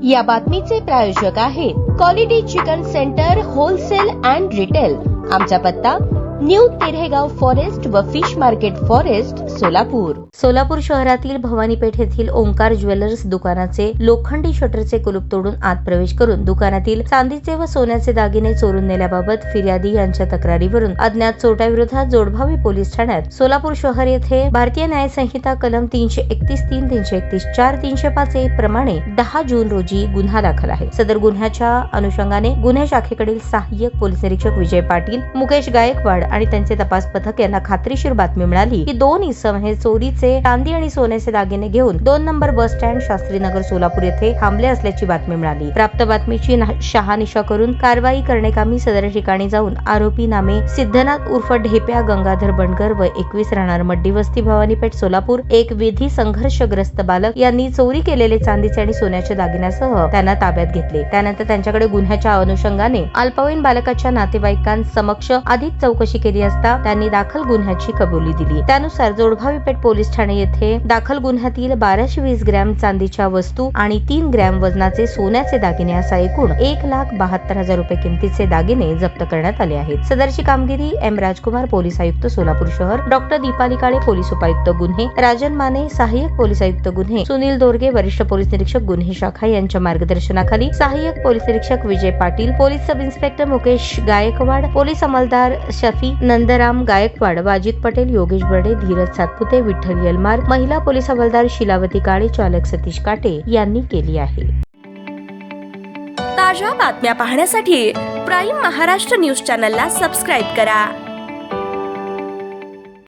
या बातमीचे प्रायोजक आहेत quality chicken centre wholesale and retail. आमचा पत्ता न्यू तिरेगाव फॉरेस्ट व fish market forest, Solapur. Solapur शहरातील भवानी पेठ येथील ओंकार ज्वेलर्स दुकानाचे लोखंडी शटरचे कुलूप तोडून आत प्रवेश करून दुकानातील चांदीचे व सोन्याचे दागिने चोरून नेल्याबाबत फिर्यादी यांच्या तक्रारीवरून अज्ञात चोरट्याविरोधात जोडभावी पोलीस ठाण्यात सोलापूर शहर येथे भारतीय न्याय संहिता कलम 331(3), 331(4), 305 प्रमाणे 10 जून रोजी गुन्हा दाखल आहे। सदर गुन्ह्याच्या अनुषंगाने गुन्हे शाखेकडील सहाय्यक पोलीस निरीक्षक विजय पाटील, मुकेश गायकवाड आणि त्यांचे तपास पथक यांना खात्रीशीर बातमी मिळाली की 2 इसम हे चोरीचे चांदी आणि सोन्याचे दागिने घेऊन 2 number bus stand Shastrinagar Solapur येथे थांबले असल्याची बातमी मिळाली। प्राप्त बातमीची शहानिशा करून कारवाई करण्याकामी सदर ठिकाणी जाऊन आरोपी नामे सिद्धनाथ उर्फ ढेप्या गंगाधर बंडकर व 21 राहणार मड्डी वस्ती भवानीपेठ सोलापूर, एक विधी संघर्षग्रस्त बालक यांनी चोरी केलेले चांदीचे आणि सोन्याच्या दागिन्यासह त्यांना ताब्यात घेतले। त्यानंतर त्यांच्याकडे गुन्ह्याच्या अनुषंगाने अल्पवयीन बालकाच्या नातेवाईकांसमक्ष अधिक चौकशी केली असता त्यांनी दाखल गुन्ह्याची कबुली दिली। त्यानुसार जोडभावी पेठ पोलीस ठाणे येथे दाखल गुन्ह्यातील 1220 ग्रॅम चांदीच्या वस्तू आणि 3 ग्रॅम वजनाचे सोन्याचे दागिने असा एकूण 1,72,000 रुपये किमतीचे दागिने जप्त करण्यात आले आहेत। सदरची कामगिरी एम राजकुमार पोलीस आयुक्त सोलापूर शहर, डॉक्टर दीपाली काळे पोलीस उपायुक्त गुन्हे, राजन माने सहाय्यक पोलीस आयुक्त गुन्हे, सुनील दोरगे वरिष्ठ पोलीस निरीक्षक गुन्हे शाखा यांच्या मार्गदर्शनाखाली सहाय्यक पोलीस निरीक्षक Vijay Patil, police sub inspector Mukesh Gaikwad, police अंमलदार शफी नंदराम गायकवाड, वाजिद पटेल, योगेश बर्डे, धीरज सातपुते, विठ्ठल यलमार, महिला पोलीस हवालदार शिलावती काळे, चालक सतीश काटे यांनी केली आहे। ताज्या बातम्या पाहण्यासाठी प्राईम महाराष्ट्र न्यूज चॅनलला सबस्क्राईब करा।